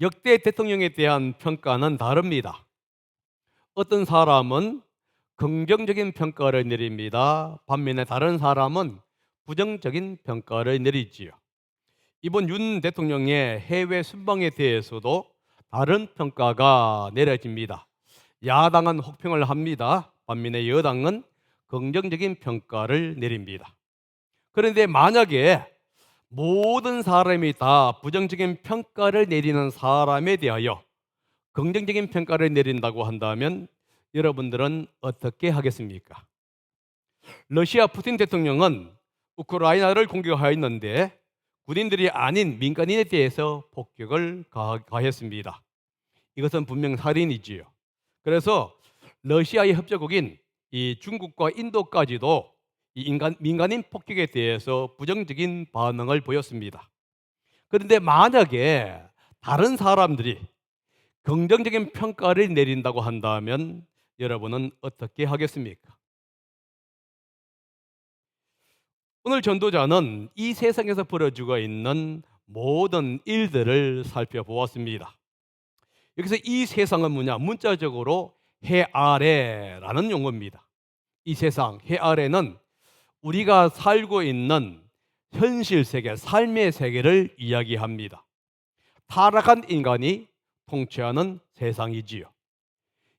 역대 대통령에 대한 평가는 다릅니다. 어떤 사람은 긍정적인 평가를 내립니다. 반면에 다른 사람은 부정적인 평가를 내리지요. 이번 윤 대통령의 해외 순방에 대해서도 다른 평가가 내려집니다. 야당은 혹평을 합니다. 반면에 여당은 긍정적인 평가를 내립니다. 그런데 만약에 모든 사람이 다 부정적인 평가를 내리는 사람에 대하여 긍정적인 평가를 내린다고 한다면 여러분들은 어떻게 하겠습니까? 러시아 푸틴 대통령은 우크라이나를 공격하였는데 군인들이 아닌 민간인에 대해서 폭격을 가했습니다. 이것은 분명 살인이지요. 그래서 러시아의 협조국인 이 중국과 인도까지도 이 민간인 폭격에 대해서 부정적인 반응을 보였습니다. 그런데 만약에 다른 사람들이 긍정적인 평가를 내린다고 한다면 여러분은 어떻게 하겠습니까? 오늘 전도자는 이 세상에서 벌어지고 있는 모든 일들을 살펴보았습니다. 여기서 이 세상은 뭐냐? 문자적으로 해 아래라는 용어입니다. 이 세상, 해 아래는 우리가 살고 있는 현실 세계, 삶의 세계를 이야기합니다. 타락한 인간이 통치하는 세상이지요.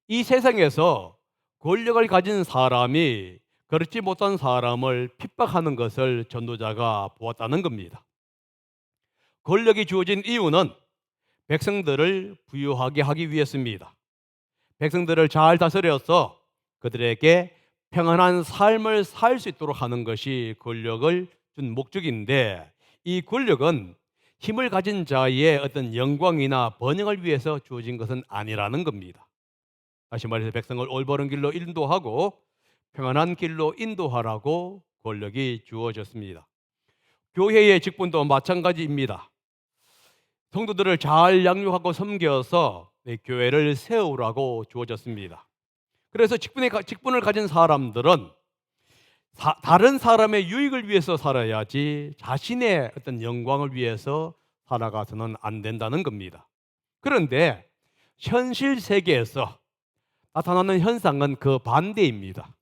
이 세상에서 권력을 가진 사람이 그렇지 못한 사람을 핍박하는 것을 전도자가 보았다는 겁니다. 권력이 주어진 이유는 백성들을 부유하게 하기 위해서입니다. 백성들을 잘 다스려서 그들에게 평안한 삶을 살 수 있도록 하는 것이 권력을 준 목적인데, 이 권력은 힘을 가진 자의 어떤 영광이나 번영을 위해서 주어진 것은 아니라는 겁니다. 다시 말해서 백성을 올바른 길로 인도하고 평안한 길로 인도하라고 권력이 주어졌습니다. 교회의 직분도 마찬가지입니다. 성도들을 잘 양육하고 섬겨서 교회를 세우라고 주어졌습니다. 그래서 직분을 가진 사람들은 다른 사람의 유익을 위해서 살아야지 자신의 어떤 영광을 위해서 살아가서는 안 된다는 겁니다. 그런데 현실 세계에서 나타나는 현상은 그 반대입니다.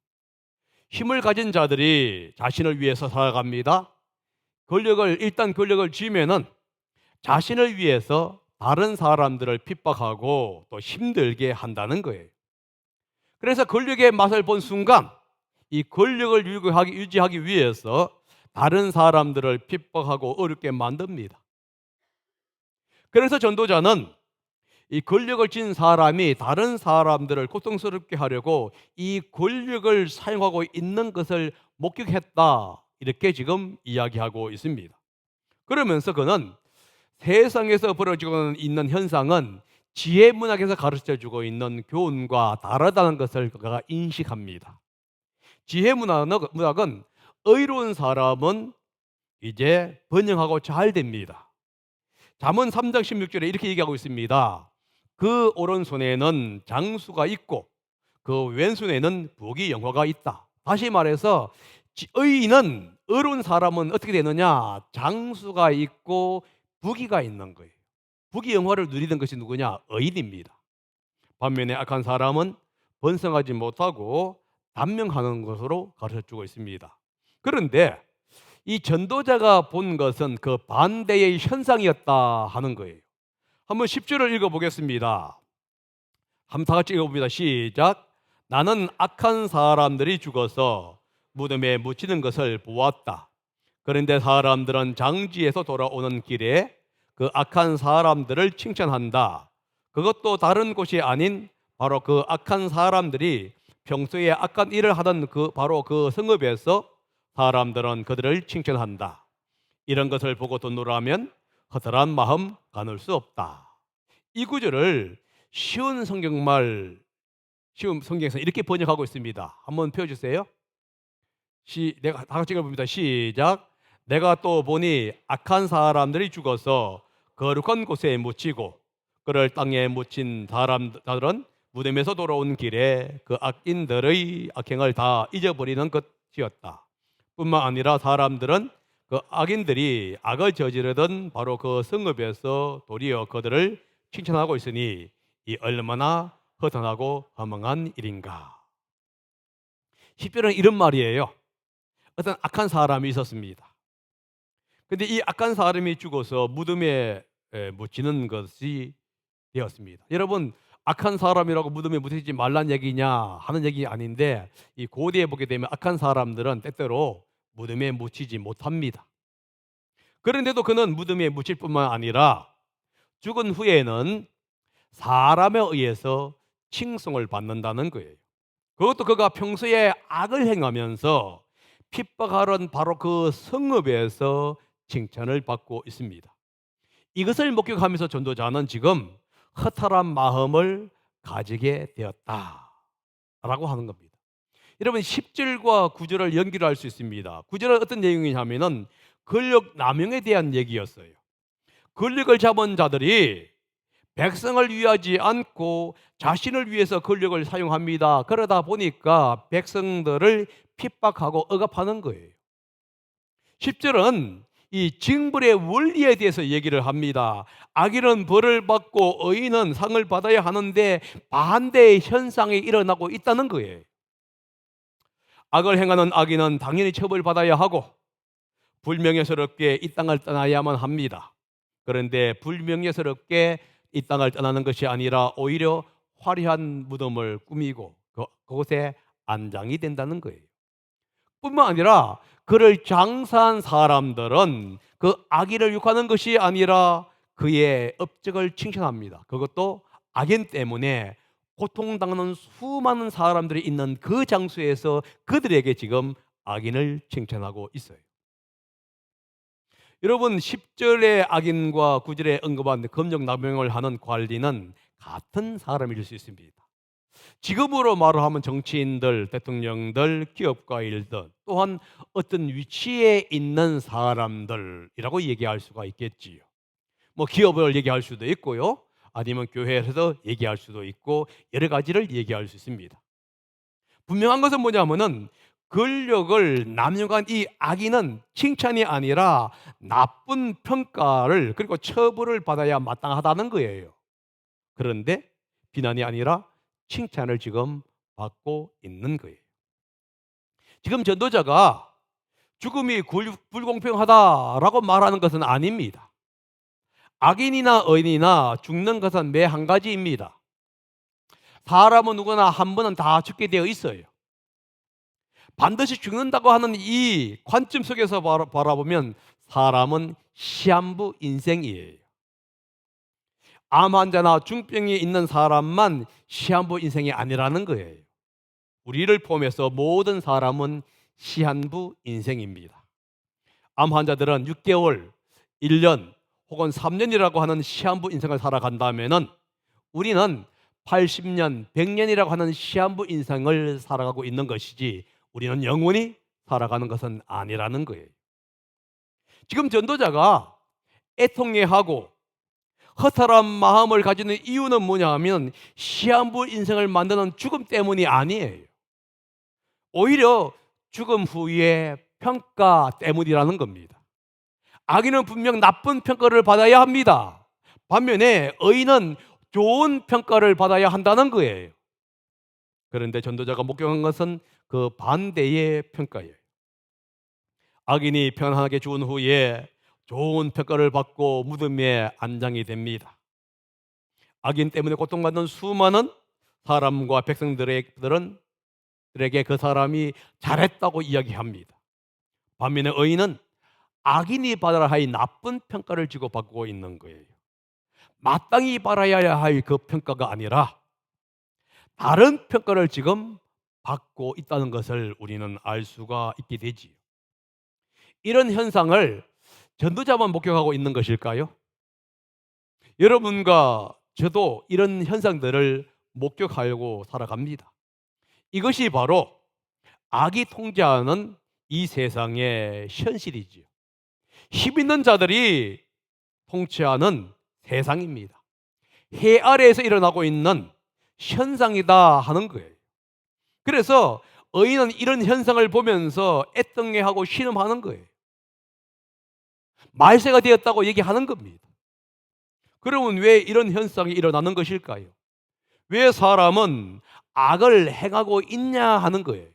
힘을 가진 자들이 자신을 위해서 살아갑니다. 권력을 쥐면은 자신을 위해서 다른 사람들을 핍박하고 또 힘들게 한다는 거예요. 그래서 권력의 맛을 본 순간 이 권력을 유지하기 위해서 다른 사람들을 핍박하고 어렵게 만듭니다. 그래서 전도자는 이 권력을 쥔 사람이 다른 사람들을 고통스럽게 하려고 이 권력을 사용하고 있는 것을 목격했다, 이렇게 지금 이야기하고 있습니다. 그러면서 그는 세상에서 벌어지고 있는 현상은 지혜 문학에서 가르쳐주고 있는 교훈과 다르다는 것을 그가 인식합니다. 지혜 문학은 의로운 사람은 이제 번영하고 잘 됩니다. 잠언 3장 16절에 이렇게 얘기하고 있습니다. 그 오른손에는 장수가 있고 그 왼손에는 부귀 영화가 있다. 다시 말해서 의로운 사람은 어떻게 되느냐? 장수가 있고 부귀가 있는 거예요. 부귀 영화를 누리는 것이 누구냐? 의인입니다. 반면에 악한 사람은 번성하지 못하고 단명하는 것으로 가르쳐주고 있습니다. 그런데 이 전도자가 본 것은 그 반대의 현상이었다 하는 거예요. 한번 10절을 읽어보겠습니다. 한번 다 같이 읽어봅니다. 시작. 나는 악한 사람들이 죽어서 무덤에 묻히는 것을 보았다. 그런데 사람들은 장지에서 돌아오는 길에 그 악한 사람들을 칭찬한다. 그것도 다른 곳이 아닌 바로 그 악한 사람들이 평소에 악한 일을 하던 바로 그 성읍에서 사람들은 그들을 칭찬한다. 이런 것을 보고 듣노라면 허탈한 마음 가눌 수 없다. 이 구절을 쉬운 성경에서 이렇게 번역하고 있습니다. 한번 펴주세요. 내가 다 같이 읽어봅니다. 시작. 내가 또 보니 악한 사람들이 죽어서 거룩한 곳에 묻히고 그를 땅에 묻힌 사람들은 무덤에서 돌아온 길에 그 악인들의 악행을 다 잊어버리는 것이었다. 뿐만 아니라 사람들은 그 악인들이 악을 저지르던 바로 그 성읍에서 도리어 그들을 칭찬하고 있으니 이 얼마나 허탄하고 허망한 일인가. 10절은 이런 말이에요. 어떤 악한 사람이 있었습니다. 근데 이 악한 사람이 죽어서 무덤에 묻히는 것이 되었습니다. 여러분, 악한 사람이라고 무덤에 묻히지 말란 얘기냐 하는 얘기 아닌데, 이 고대에 보게 되면 악한 사람들은 때때로 무덤에 묻히지 못합니다. 그런데도 그는 무덤에 묻힐 뿐만 아니라 죽은 후에는 사람에 의해서 칭송을 받는다는 거예요. 그것도 그가 평소에 악을 행하면서 핍박하던 바로 그 성읍에서 칭찬을 받고 있습니다. 이것을 목격하면서 전도자는 지금 허탈한 마음을 가지게 되었다라고 하는 겁니다. 여러분, 10절과 9절을 연결할 수 있습니다. 9절은 어떤 내용이냐면은 권력 남용에 대한 얘기였어요. 권력을 잡은 자들이 백성을 위하지 않고 자신을 위해서 권력을 사용합니다. 그러다 보니까 백성들을 핍박하고 억압하는 거예요. 10절은 이 징벌의 원리에 대해서 얘기를 합니다. 악인은 벌을 받고 의인은 상을 받아야 하는데 반대의 현상이 일어나고 있다는 거예요. 악을 행하는 악인은 당연히 처벌받아야 하고 불명예스럽게 이 땅을 떠나야만 합니다. 그런데 불명예스럽게 이 땅을 떠나는 것이 아니라 오히려 화려한 무덤을 꾸미고 그곳에 안장이 된다는 거예요. 뿐만 아니라 그를 장사한 사람들은 그 악인을 욕하는 것이 아니라 그의 업적을 칭찬합니다. 그것도 악인 때문에 고통당하는 수많은 사람들이 있는 그 장소에서 그들에게 지금 악인을 칭찬하고 있어요. 여러분, 10절의 악인과 9절에 언급한 검역 남용을 하는 관리는 같은 사람일 수 있습니다. 지금으로 말을 하면 정치인들, 대통령들, 기업가일들, 또한 어떤 위치에 있는 사람들이라고 얘기할 수가 있겠지요. 뭐 기업을 얘기할 수도 있고요, 아니면 교회에서 얘기할 수도 있고 여러 가지를 얘기할 수 있습니다. 분명한 것은 뭐냐면은 권력을 남용한 이 악인은 칭찬이 아니라 나쁜 평가를 그리고 처벌을 받아야 마땅하다는 거예요. 그런데 비난이 아니라 칭찬을 지금 받고 있는 거예요. 지금 전도자가 죽음이 불공평하다라고 말하는 것은 아닙니다. 악인이나 의인이나 죽는 것은 매 한 가지입니다. 사람은 누구나 한 번은 다 죽게 되어 있어요. 반드시 죽는다고 하는 이 관점 속에서 바라보면 사람은 시한부 인생이에요. 암 환자나 중병이 있는 사람만 시한부 인생이 아니라는 거예요. 우리를 포함해서 모든 사람은 시한부 인생입니다. 암 환자들은 6개월, 1년 혹은 3년이라고 하는 시한부 인생을 살아간다면은 우리는 80년, 100년이라고 하는 시한부 인생을 살아가고 있는 것이지 우리는 영원히 살아가는 것은 아니라는 거예요. 지금 전도자가 애통해하고 허탈한 마음을 가지는 이유는 뭐냐 하면 시한부 인생을 만드는 죽음 때문이 아니에요. 오히려 죽음 후에 평가 때문이라는 겁니다. 악인은 분명 나쁜 평가를 받아야 합니다. 반면에 의인은 좋은 평가를 받아야 한다는 거예요. 그런데 전도자가 목격한 것은 그 반대의 평가예요. 악인이 편안하게 죽은 후에 좋은 평가를 받고 무덤에 안장이 됩니다. 악인 때문에 고통받는 수많은 사람과 백성들에게 그 사람이 잘했다고 이야기합니다. 반면에 의인은 악인이 받아야 할 나쁜 평가를 주고받고 있는 거예요. 마땅히 받아야 할 그 평가가 아니라 다른 평가를 지금 받고 있다는 것을 우리는 알 수가 있게 되지요. 이런 현상을 전도자만 목격하고 있는 것일까요? 여러분과 저도 이런 현상들을 목격하려고 살아갑니다. 이것이 바로 악이 통제하는 이 세상의 현실이지요. 힘 있는 자들이 통치하는 세상입니다. 해 아래에서 일어나고 있는 현상이다 하는 거예요. 그래서 의인은 이런 현상을 보면서 애통해하고 신음하는 거예요. 말세가 되었다고 얘기하는 겁니다. 그러면 왜 이런 현상이 일어나는 것일까요? 왜 사람은 악을 행하고 있냐 하는 거예요.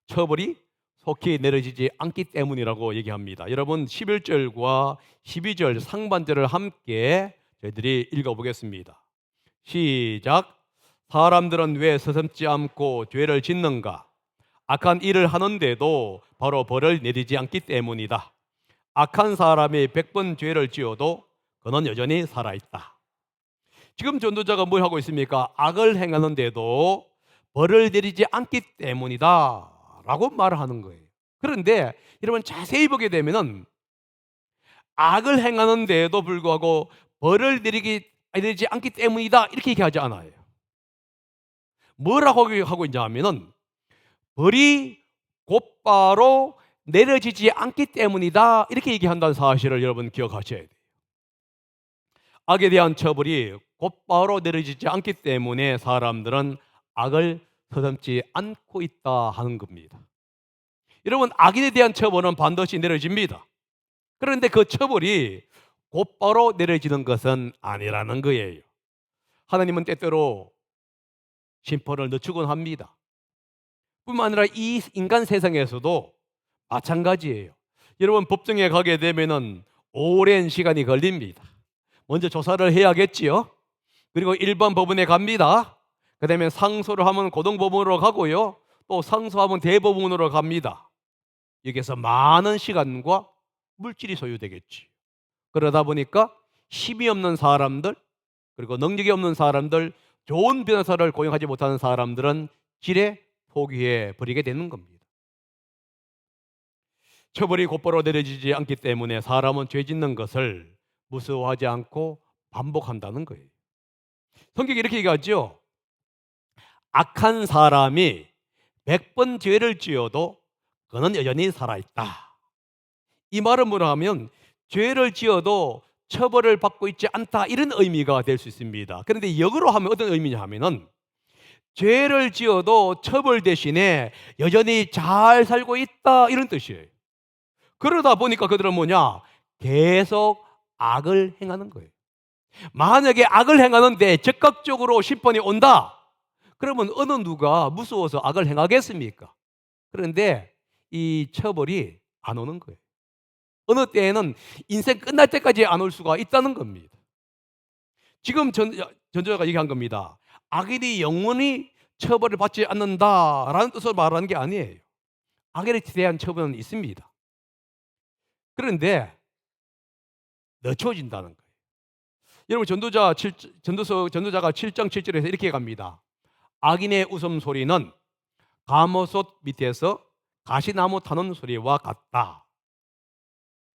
처벌이 속히 내려지지 않기 때문이라고 얘기합니다. 여러분 11절과 12절 상반절을 함께 저희들이 읽어보겠습니다. 시작. 사람들은 왜 서슴지 않고 죄를 짓는가? 악한 일을 하는데도 바로 벌을 내리지 않기 때문이다. 악한 사람이 100번 죄를 지어도 그는 여전히 살아있다. 지금 전도자가 뭘 하고 있습니까? 악을 행하는데도 벌을 내리지 않기 때문이다 라고 말을 하는 거예요. 그런데 여러분 자세히 보게 되면은 악을 행하는데도 불구하고 벌을 내리지 않기 때문이다 이렇게 얘기하지 않아요. 뭐라고 하고 있냐 하면은 벌이 곧바로 내려지지 않기 때문이다 이렇게 얘기한다는 사실을 여러분 기억하셔야 돼요. 악에 대한 처벌이 곧바로 내려지지 않기 때문에 사람들은 악을 서슴지 않고 있다 하는 겁니다. 여러분 악인에 대한 처벌은 반드시 내려집니다. 그런데 그 처벌이 곧바로 내려지는 것은 아니라는 거예요. 하나님은 때때로 심판을 늦추곤 합니다. 뿐만 아니라 이 인간 세상에서도 마찬가지예요. 여러분 법정에 가게 되면은 오랜 시간이 걸립니다. 먼저 조사를 해야겠지요. 그리고 일반 법원에 갑니다. 그 다음에 상소를 하면 고등법원으로 가고요. 또 상소하면 대법원으로 갑니다. 여기서 많은 시간과 물질이 소요되겠지. 그러다 보니까 힘이 없는 사람들, 그리고 능력이 없는 사람들, 좋은 변호사를 고용하지 못하는 사람들은 지레 포기해 버리게 되는 겁니다. 처벌이 곧바로 내려지지 않기 때문에 사람은 죄 짓는 것을 무서워하지 않고 반복한다는 거예요. 성경이 이렇게 얘기하죠. 악한 사람이 100번 죄를 지어도 그는 여전히 살아있다. 이 말은 뭐라 하면 죄를 지어도 처벌을 받고 있지 않다 이런 의미가 될 수 있습니다. 그런데 역으로 하면 어떤 의미냐 하면은 죄를 지어도 처벌 대신에 여전히 잘 살고 있다 이런 뜻이에요. 그러다 보니까 그들은 뭐냐? 계속 악을 행하는 거예요. 만약에 악을 행하는데 적극적으로 심판이 온다. 그러면 어느 누가 무서워서 악을 행하겠습니까? 그런데 이 처벌이 안 오는 거예요. 어느 때에는 인생 끝날 때까지 안 올 수가 있다는 겁니다. 지금 전도자가 얘기한 겁니다. 악인이 영원히 처벌을 받지 않는다라는 뜻으로 말하는 게 아니에요. 악인에 대한 처벌은 있습니다. 그런데 늦춰진다는 거예요. 여러분 전도자가 7장 7절에서 이렇게 갑니다. 악인의 웃음소리는 가마솥 밑에서 가시나무 타는 소리와 같다.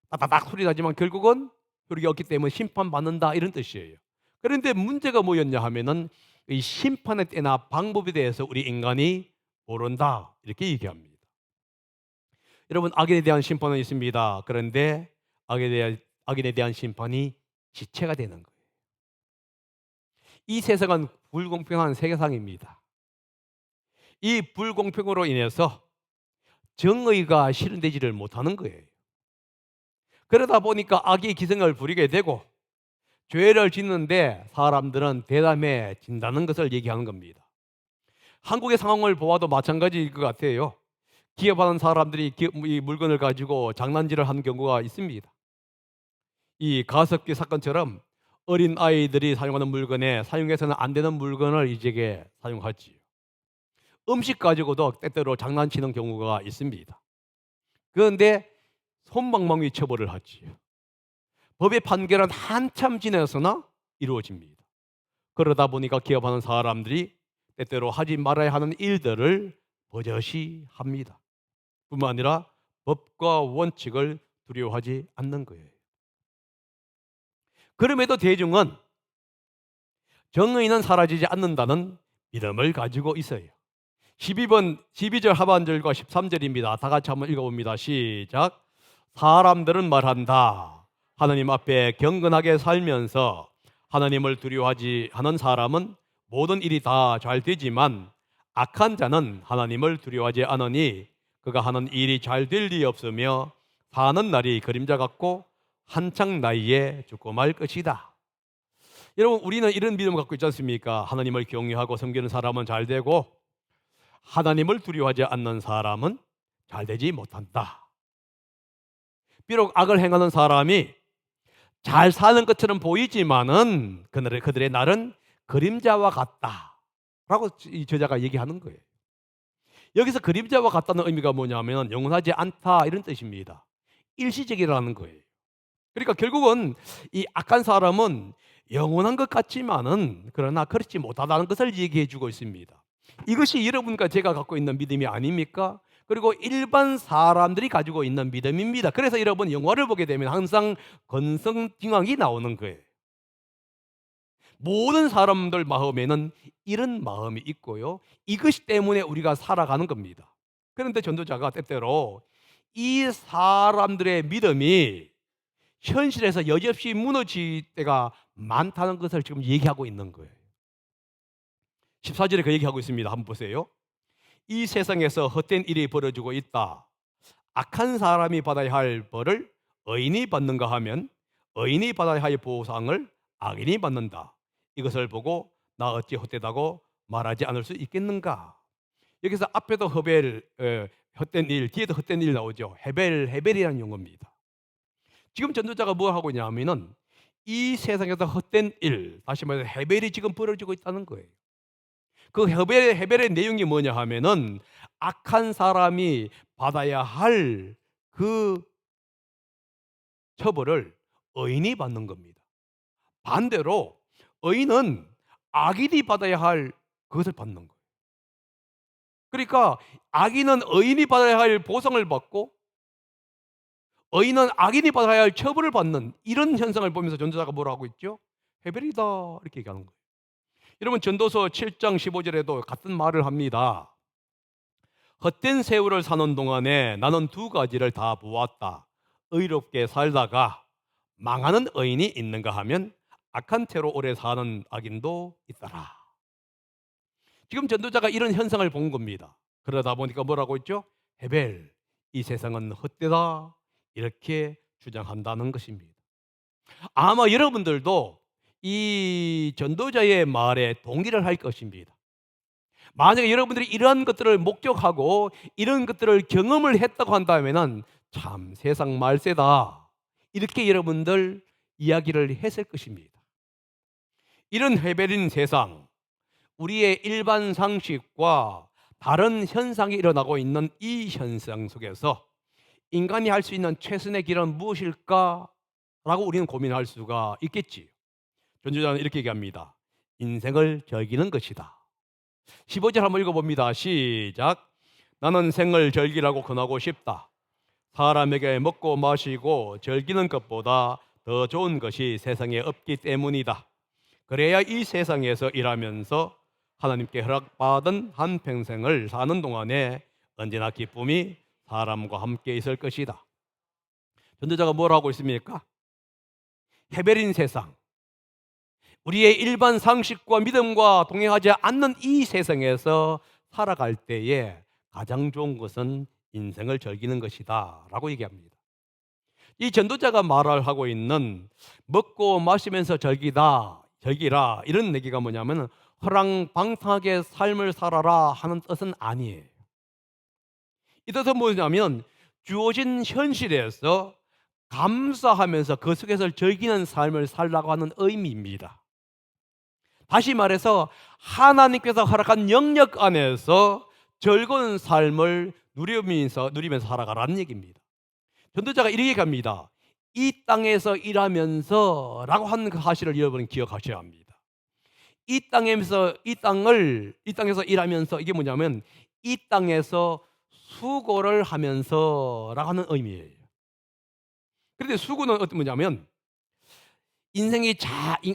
따다닥 소리 나지만 결국은 효력이 없기 때문에 심판받는다 이런 뜻이에요. 그런데 문제가 뭐였냐 하면은 이 심판의 때나 방법에 대해서 우리 인간이 모른다 이렇게 얘기합니다. 여러분 악인에 대한 심판은 있습니다. 그런데 악인에 대한 심판이 지체가 되는 거예요. 이 세상은 불공평한 세계상입니다. 이 불공평으로 인해서 정의가 실현되지를 못하는 거예요. 그러다 보니까 악이 기승을 부리게 되고 죄를 짓는데 사람들은 대담해진다는 것을 얘기하는 겁니다. 한국의 상황을 보아도 마찬가지일 것 같아요. 기업하는 사람들이 이 물건을 가지고 장난질을 하는 경우가 있습니다. 이 가습기 사건처럼 어린 아이들이 사용하는 물건에 사용해서는 안 되는 물건을 이제게 사용하지요. 음식 가지고도 때때로 장난치는 경우가 있습니다. 그런데 손방망이 처벌을 하지요. 법의 판결은 한참 지나서나 이루어집니다. 그러다 보니까 기업하는 사람들이 때때로 하지 말아야 하는 일들을 버젓이 합니다. 뿐만 아니라 법과 원칙을 두려워하지 않는 거예요. 그럼에도 대중은 정의는 사라지지 않는다는 믿음을 가지고 있어요. 12절 하반절과 13절입니다. 다 같이 한번 읽어봅니다. 시작. 사람들은 말한다. 하나님 앞에 경건하게 살면서 하나님을 두려워하지 않은 사람은 모든 일이 다 잘 되지만 악한 자는 하나님을 두려워하지 않으니 그가 하는 일이 잘 될 리 없으며 사는 날이 그림자 같고 한창 나이에 죽고 말 것이다. 여러분, 우리는 이런 믿음을 갖고 있지 않습니까? 하나님을 경외하고 섬기는 사람은 잘 되고 하나님을 두려워하지 않는 사람은 잘 되지 못한다. 비록 악을 행하는 사람이 잘 사는 것처럼 보이지만은 그들의 날은 그림자와 같다라고 이 저자가 얘기하는 거예요. 여기서 그림자와 같다는 의미가 뭐냐면 영원하지 않다 이런 뜻입니다. 일시적이라는 거예요. 그러니까 결국은 이 악한 사람은 영원한 것 같지만은 그러나 그렇지 못하다는 것을 얘기해 주고 있습니다. 이것이 여러분과 제가 갖고 있는 믿음이 아닙니까? 그리고 일반 사람들이 가지고 있는 믿음입니다. 그래서 여러분 영화를 보게 되면 항상 건성징악이 나오는 거예요. 모든 사람들 마음에는 이런 마음이 있고요. 이것 때문에 우리가 살아가는 겁니다. 그런데 전도자가 때때로 이 사람들의 믿음이 현실에서 여지없이 무너질 때가 많다는 것을 지금 얘기하고 있는 거예요. 14절에 그 얘기하고 있습니다. 한번 보세요. 이 세상에서 헛된 일이 벌어지고 있다. 악한 사람이 받아야 할 벌을 의인이 받는가 하면 의인이 받아야 할 보상을 악인이 받는다. 이것을 보고 나 어찌 헛되다고 말하지 않을 수 있겠는가? 여기서 앞에도 헛된 일, 뒤에도 헛된 일 나오죠. 헤벨이라는 용어입니다. 지금 전도자가 뭐 하고 있냐면은 이 세상에서 헛된 일, 다시 말해서 헤벨이 지금 벌어지고 있다는 거예요. 그 헤벨의 내용이 뭐냐 하면은 악한 사람이 받아야 할 그 처벌을 의인이 받는 겁니다. 반대로 의인은 악인이 받아야 할 그것을 받는 거예요. 그러니까 악인은 의인이 받아야 할 보상을 받고 의인은 악인이 받아야 할 처벌을 받는 이런 현상을 보면서 전도자가 뭐라고 있죠? 헤벨이다 이렇게 얘기하는 거예요. 여러분 전도서 7장 15절에도 같은 말을 합니다. 헛된 세월을 사는 동안에 나는 두 가지를 다 보았다. 의롭게 살다가 망하는 의인이 있는가 하면 악한 채로 오래 사는 악인도 있더라. 지금 전도자가 이런 현상을 본 겁니다. 그러다 보니까 뭐라고 했죠? 헤벨, 이 세상은 헛되다 이렇게 주장한다는 것입니다. 아마 여러분들도 이 전도자의 말에 동의를 할 것입니다. 만약에 여러분들이 이러한 것들을 목격하고 이런 것들을 경험을 했다고 한다면은 참 세상 말세다 이렇게 여러분들 이야기를 했을 것입니다. 이런 헤벨인 세상, 우리의 일반 상식과 다른 현상이 일어나고 있는 이 현상 속에서 인간이 할 수 있는 최선의 길은 무엇일까? 라고 우리는 고민할 수가 있겠지요. 전도자는 이렇게 얘기합니다. 인생을 즐기는 것이다. 15절 한번 읽어봅니다. 시작. 나는 생을 즐기라고 권하고 싶다. 사람에게 먹고 마시고 즐기는 것보다 더 좋은 것이 세상에 없기 때문이다. 그래야 이 세상에서 일하면서 하나님께 허락받은 한평생을 사는 동안에 언제나 기쁨이 사람과 함께 있을 것이다. 전도자가 뭘 하고 있습니까? 헤벨인 세상, 우리의 일반 상식과 믿음과 동행하지 않는 이 세상에서 살아갈 때에 가장 좋은 것은 인생을 즐기는 것이다 라고 얘기합니다. 이 전도자가 말을 하고 있는 먹고 마시면서 즐기라 이런 얘기가 뭐냐면 허랑방탕하게 삶을 살아라 하는 뜻은 아니에요. 이 뜻은 뭐냐면 주어진 현실에서 감사하면서 그 속에서 즐기는 삶을 살라고 하는 의미입니다. 다시 말해서 하나님께서 허락한 영역 안에서 즐거운 삶을 누리면서 살아가라는 얘기입니다. 전도자가 이렇게 얘기합니다. 이 땅에서 일하면서 라고 하는 그 사실을 여러분은 기억하셔야 합니다. 이 땅에서 일하면서 이게 뭐냐면 이 땅에서 수고를 하면서 라고 하는 의미예요. 그런데 수고는 어떤 뭐냐면 인생이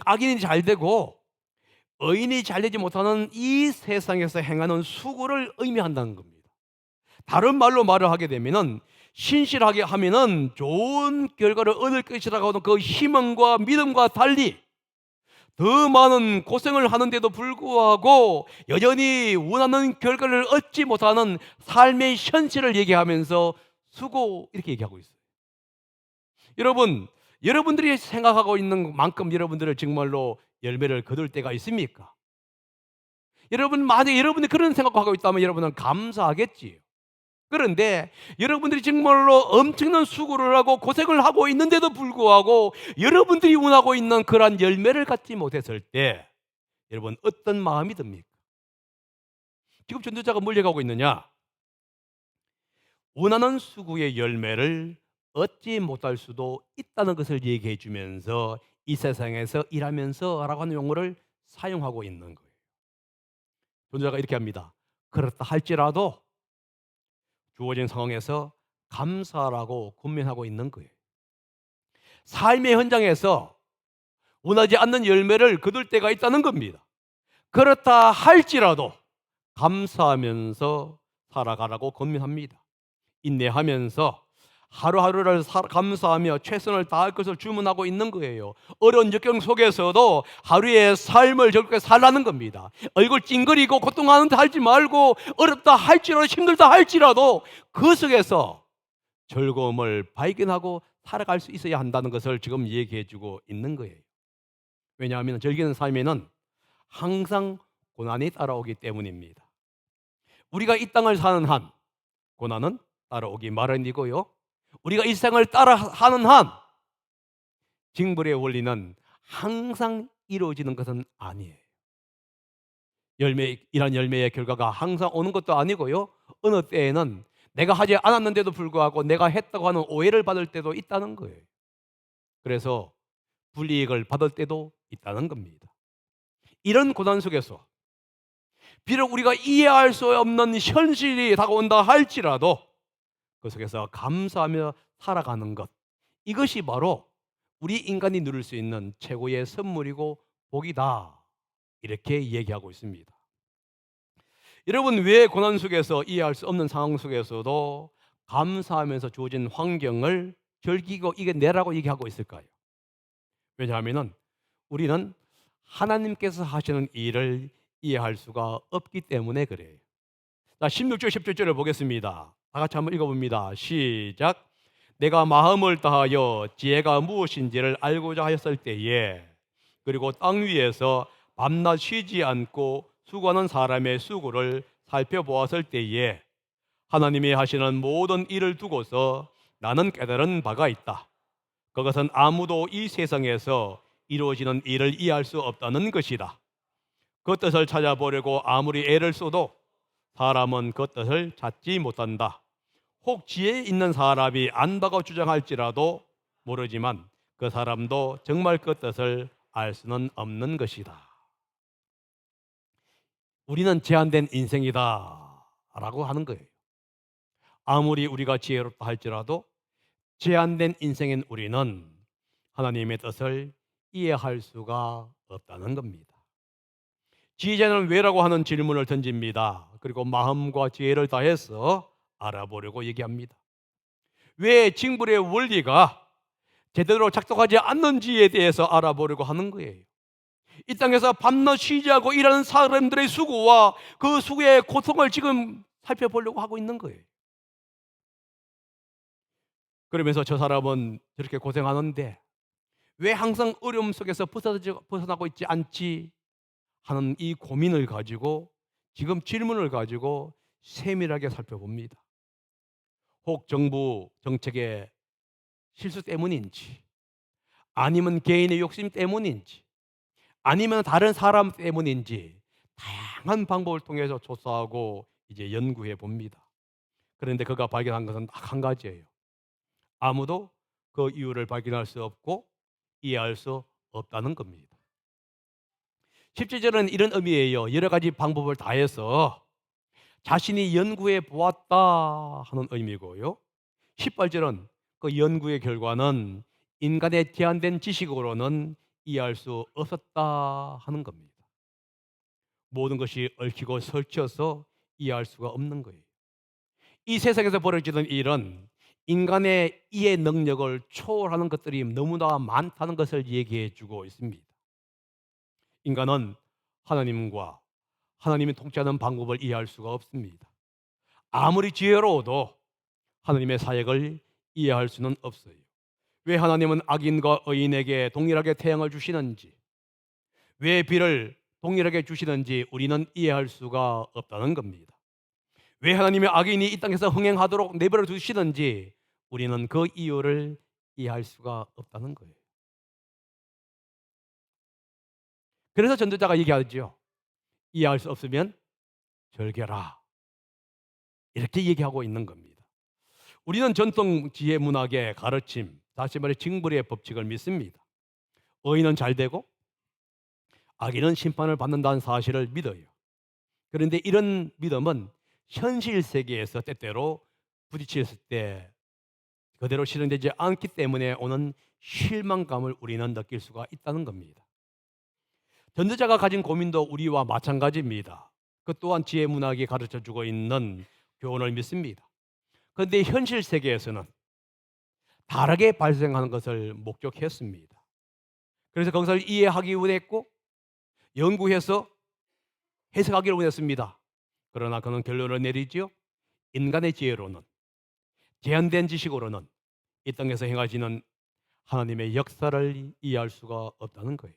악인이 잘 되고 의인이 잘 되지 못하는 이 세상에서 행하는 수고를 의미한다는 겁니다. 다른 말로 말을 하게 되면은 신실하게 하면은 좋은 결과를 얻을 것이라고 하는 그 희망과 믿음과 달리 더 많은 고생을 하는데도 불구하고 여전히 원하는 결과를 얻지 못하는 삶의 현실을 얘기하면서 수고 이렇게 얘기하고 있어요. 여러분, 여러분들이 생각하고 있는 만큼 여러분들을 정말로 열매를 거둘 때가 있습니까? 여러분, 만약에 여러분이 그런 생각하고 있다면 여러분은 감사하겠지요. 그런데 여러분들이 정말로 엄청난 수고를 하고 고생을 하고 있는데도 불구하고 여러분들이 원하고 있는 그러한 열매를 갖지 못했을 때 여러분 어떤 마음이 듭니까? 지금 전도자가 뭘 얘기하고 있느냐? 원하는 수고의 열매를 얻지 못할 수도 있다는 것을 얘기해 주면서 이 세상에서 일하면서 라고 하는 용어를 사용하고 있는 거예요. 전도자가 이렇게 합니다. 그렇다 할지라도 주어진 상황에서 감사라고 권면하고 있는 거예요. 삶의 현장에서 원하지 않는 열매를 거둘 때가 있다는 겁니다. 그렇다 할지라도 감사하면서 살아가라고 권면합니다. 인내하면서 하루하루를 감사하며 최선을 다할 것을 주문하고 있는 거예요. 어려운 역경 속에서도 하루의 삶을 즐겁게 살라는 겁니다. 얼굴 찡그리고 고통하는 데 하지 말고 어렵다 할지라도 힘들다 할지라도 그 속에서 즐거움을 발견하고 살아갈 수 있어야 한다는 것을 지금 얘기해 주고 있는 거예요. 왜냐하면 즐기는 삶에는 항상 고난이 따라오기 때문입니다. 우리가 이 땅을 사는 한 고난은 따라오기 마련이고요. 우리가 이 생을 따라 하는 한 징벌의 원리는 항상 이루어지는 것은 아니에요. 이런 열매의 결과가 항상 오는 것도 아니고요. 어느 때에는 내가 하지 않았는데도 불구하고 내가 했다고 하는 오해를 받을 때도 있다는 거예요. 그래서 불이익을 받을 때도 있다는 겁니다. 이런 고난 속에서 비록 우리가 이해할 수 없는 현실이 다가온다 할지라도 그 속에서 감사하며 살아가는 것, 이것이 바로 우리 인간이 누릴 수 있는 최고의 선물이고 복이다, 이렇게 얘기하고 있습니다. 여러분, 왜 고난 속에서 이해할 수 없는 상황 속에서도 감사하면서 주어진 환경을 즐기고 이겨내라고 얘기하고 있을까요? 왜냐하면 우리는 하나님께서 하시는 일을 이해할 수가 없기 때문에 그래요. 자, 16절 17절을 보겠습니다. 다 같이 한번 읽어봅니다. 시작. 내가 마음을 다하여 지혜가 무엇인지를 알고자 하였을 때에, 그리고 땅 위에서 밤낮 쉬지 않고 수고하는 사람의 수고를 살펴보았을 때에 하나님이 하시는 모든 일을 두고서 나는 깨달은 바가 있다. 그것은 아무도 이 세상에서 이루어지는 일을 이해할 수 없다는 것이다. 그 뜻을 찾아보려고 아무리 애를 써도 사람은 그 뜻을 찾지 못한다. 혹 지혜 있는 사람이 안다고 주장할지라도 모르지만 그 사람도 정말 그 뜻을 알 수는 없는 것이다. 우리는 제한된 인생이다 라고 하는 거예요. 아무리 우리가 지혜롭다 할지라도 제한된 인생인 우리는 하나님의 뜻을 이해할 수가 없다는 겁니다. 지혜자는 왜라고 하는 질문을 던집니다. 그리고 마음과 지혜를 다해서 알아보려고 얘기합니다. 왜 징벌의 원리가 제대로 작동하지 않는지에 대해서 알아보려고 하는 거예요. 이 땅에서 밤낮 쉬지 않고 일하는 사람들의 수고와 그 수고의 고통을 지금 살펴보려고 하고 있는 거예요. 그러면서 저 사람은 저렇게 고생하는데 왜 항상 어려움 속에서 벗어나고 있지 않지 하는 이 고민을 가지고 지금 질문을 가지고 세밀하게 살펴봅니다. 혹 정부 정책의 실수 때문인지, 아니면 개인의 욕심 때문인지, 아니면 다른 사람 때문인지 다양한 방법을 통해서 조사하고 이제 연구해 봅니다. 그런데 그가 발견한 것은 딱 한 가지예요. 아무도 그 이유를 발견할 수 없고 이해할 수 없다는 겁니다. 17절은 이런 의미예요. 여러 가지 방법을 다해서 자신이 연구해 보았다 하는 의미고요. 18절은 그 연구의 결과는 인간의 제한된 지식으로는 이해할 수 없었다 하는 겁니다. 모든 것이 얽히고 설쳐서 이해할 수가 없는 거예요. 이 세상에서 벌어지는 일은 인간의 이해 능력을 초월하는 것들이 너무나 많다는 것을 얘기해 주고 있습니다. 인간은 하나님과 하나님이 통치하는 방법을 이해할 수가 없습니다. 아무리 지혜로워도 하나님의 사역을 이해할 수는 없어요. 왜 하나님은 악인과 의인에게 동일하게 태양을 주시는지, 왜 비를 동일하게 주시는지 우리는 이해할 수가 없다는 겁니다. 왜 하나님의 악인이 이 땅에서 흥행하도록 내버려 두시는지 우리는 그 이유를 이해할 수가 없다는 거예요. 그래서 전도자가 얘기하죠. 이해할 수 없으면 절개라. 이렇게 얘기하고 있는 겁니다. 우리는 전통 지혜 문학의 가르침, 다시 말해 징벌의 법칙을 믿습니다. 의인은 잘 되고 악인은 심판을 받는다는 사실을 믿어요. 그런데 이런 믿음은 현실 세계에서 때때로 부딪혔을 때 그대로 실현되지 않기 때문에 오는 실망감을 우리는 느낄 수가 있다는 겁니다. 전도자가 가진 고민도 우리와 마찬가지입니다. 그 또한 지혜 문학이 가르쳐주고 있는 교훈을 믿습니다. 그런데 현실 세계에서는 다르게 발생하는 것을 목격했습니다. 그래서 그것을 이해하기 원했고 연구해서 해석하기를 원했습니다. 그러나 그는 결론을 내리지요. 인간의 지혜로는, 제한된 지식으로는 이 땅에서 행하시는 하나님의 역사를 이해할 수가 없다는 거예요.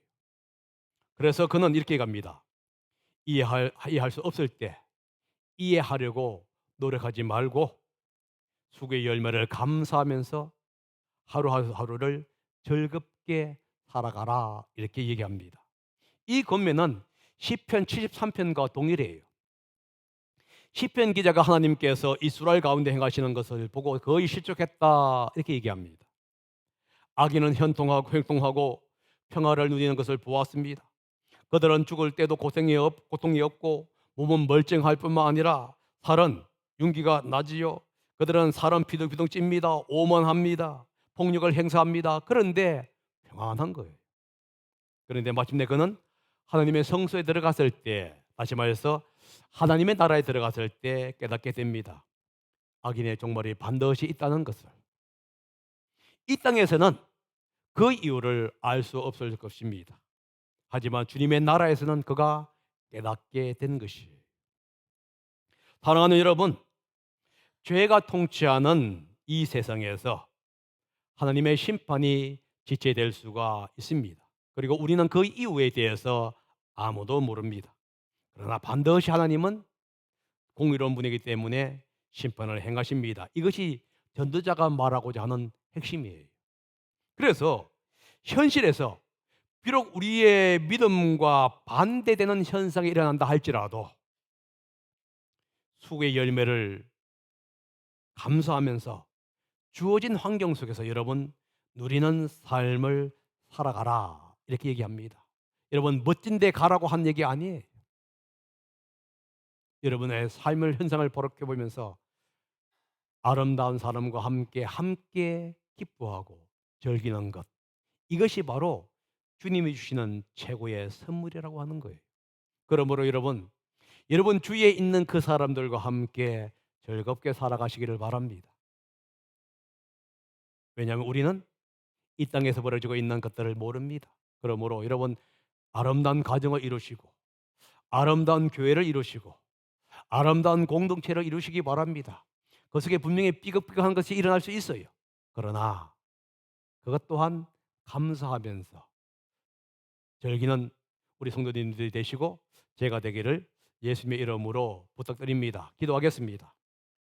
그래서 그는 이렇게 갑니다. 이해할 수 없을 때 이해하려고 노력하지 말고 수고의 열매를 감사하면서 하루하루를 즐겁게 살아가라, 이렇게 얘기합니다. 이 권면은 시편 73편과 동일해요. 시편 기자가 하나님께서 이스라엘 가운데 행하시는 것을 보고 거의 실족했다, 이렇게 얘기합니다. 악인은 현통하고 횡통하고 평화를 누리는 것을 보았습니다. 그들은 죽을 때도 고통이 없고 몸은 멀쩡할 뿐만 아니라 살은 윤기가 나지요. 그들은 살은 비둥비둥 찝니다. 오만합니다. 폭력을 행사합니다. 그런데 평안한 거예요. 그런데 마침내 그는 하나님의 성소에 들어갔을 때, 다시 말해서 하나님의 나라에 들어갔을 때 깨닫게 됩니다. 악인의 종말이 반드시 있다는 것을. 이 땅에서는 그 이유를 알 수 없을 것입니다. 하지만 주님의 나라에서는 그가 깨닫게 된 것이에요. 사랑하는 여러분, 죄가 통치하는 이 세상에서 하나님의 심판이 지체될 수가 있습니다. 그리고 우리는 그 이유에 대해서 아무도 모릅니다. 그러나 반드시 하나님은 공의로운 분이기 때문에 심판을 행하십니다. 이것이 전도자가 말하고자 하는 핵심이에요. 그래서 현실에서 비록 우리의 믿음과 반대되는 현상이 일어난다 할지라도 수고의 열매를 감사하면서 주어진 환경 속에서 여러분 누리는 삶을 살아가라, 이렇게 얘기합니다. 여러분 멋진 데 가라고 한 얘기 아니에요. 여러분의 삶을 현상을 보렇게 보면서 아름다운 사람과 함께 기뻐하고 즐기는 것, 이것이 바로 주님이 주시는 최고의 선물이라고 하는 거예요. 그러므로 여러분 주위에 있는 그 사람들과 함께 즐겁게 살아가시기를 바랍니다. 왜냐하면 우리는 이 땅에서 벌어지고 있는 것들을 모릅니다. 그러므로 여러분 아름다운 가정을 이루시고 아름다운 교회를 이루시고 아름다운 공동체를 이루시기 바랍니다. 그 속에 분명히 삐걱삐걱한 것이 일어날 수 있어요. 그러나 그것 또한 감사하면서 즐기는 우리 성도님들이 되시고 제가 되기를 예수님의 이름으로 부탁드립니다. 기도하겠습니다.